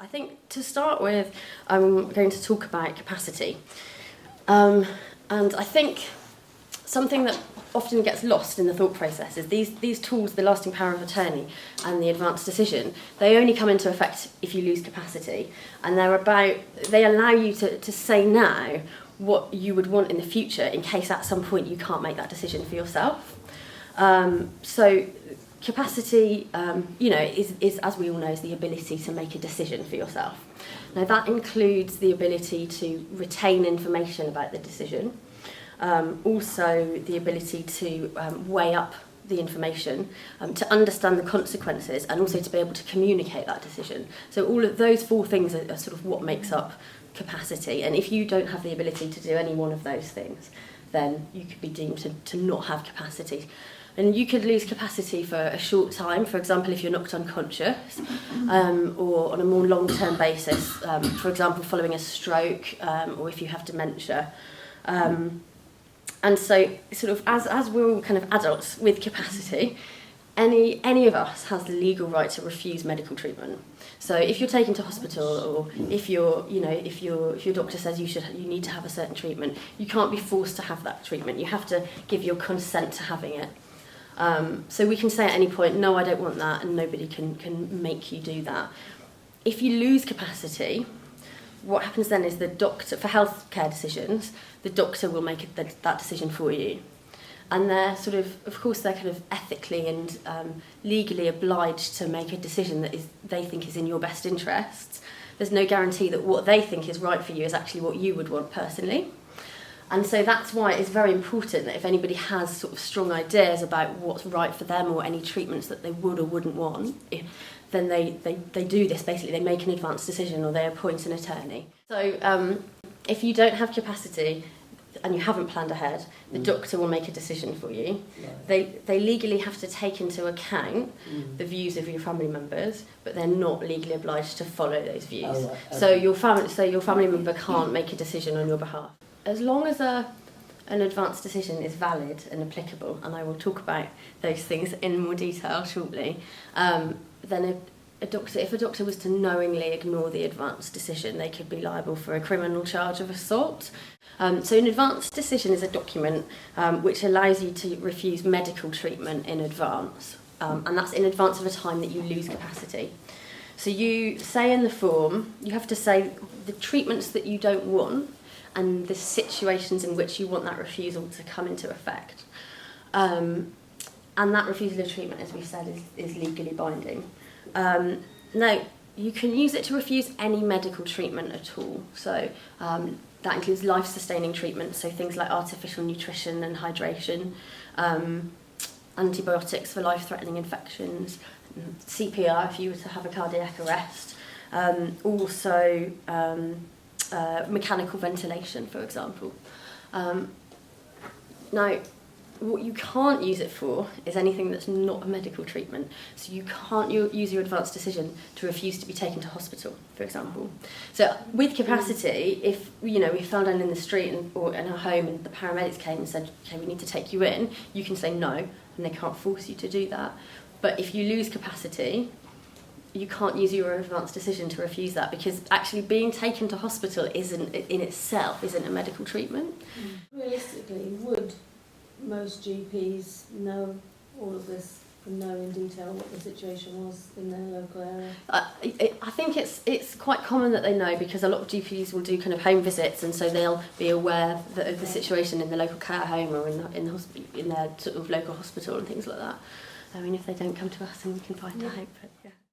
I think to start with, I'm going to talk about capacity. And I think something that often gets lost in the thought process is these tools, the lasting power of attorney and the advanced decision, they only come into effect if you lose capacity. And they allow you to say now what you would want in the future in case at some point you can't make that decision for yourself. So capacity, is, as we all know, is the ability to make a decision for yourself. Now that includes the ability to retain information about the decision, also the ability to weigh up the information, to understand the consequences, and also to be able to communicate that decision. So all of those four things are sort of what makes up capacity. And if you don't have the ability to do any one of those things, then you could be deemed to not have capacity. And you could lose capacity for a short time, for example, if you're knocked unconscious, or on a more long-term basis, for example, following a stroke, or if you have dementia. And so, sort of, as we're all kind of adults with capacity, any of us has the legal right to refuse medical treatment. So if you're taken to hospital, or if your doctor says you need to have a certain treatment, you can't be forced to have that treatment. You have to give your consent to having it. So we can say at any point, no, I don't want that, and nobody can make you do that. If you lose capacity, what happens then is the doctor, for healthcare decisions, the doctor will make that decision for you. And they're of course, they're kind of ethically and legally obliged to make a decision that they think is in your best interests. There's no guarantee that what they think is right for you is actually what you would want personally. And so that's why it's very important that if anybody has sort of strong ideas about what's right for them or any treatments that they would or wouldn't want, then they do this. Basically, they make an advanced decision or they appoint an attorney. So if you don't have capacity and you haven't planned ahead, the doctor will make a decision for you. Right. They legally have to take into account the views of your family members, but they're not legally obliged to follow those views. Oh, right. Okay. So your family member can't make a decision on your behalf. As long as an advanced decision is valid and applicable, and I will talk about those things in more detail shortly, then if a doctor was to knowingly ignore the advanced decision, they could be liable for a criminal charge of assault. So an advanced decision is a document which allows you to refuse medical treatment in advance, and that's in advance of a time that you lose capacity. So you say in the form, you have to say the treatments that you don't want and the situations in which you want that refusal to come into effect. And that refusal of treatment, as we said, is legally binding. Now, you can use it to refuse any medical treatment at all. So that includes life-sustaining treatment, so things like artificial nutrition and hydration, antibiotics for life-threatening infections, CPR if you were to have a cardiac arrest, also mechanical ventilation, for example. Now, what you can't use it for is anything that's not a medical treatment. So you can't use your advanced decision to refuse to be taken to hospital, for example. So with capacity, if we fell down in the street or in our home and the paramedics came and said, okay, we need to take you in, you can say no, and they can't force you to do that. But if you lose capacity, you can't use your advanced decision to refuse that, because actually being taken to hospital isn't a medical treatment. Realistically, would most GPs know all of this and know in detail what the situation was in their local area? I think it's quite common that they know, because a lot of GPs will do kind of home visits, and so they'll be aware of the situation in the local care home or in their sort of local hospital and things like that. I mean, if they don't come to us, then we can find out. But yeah.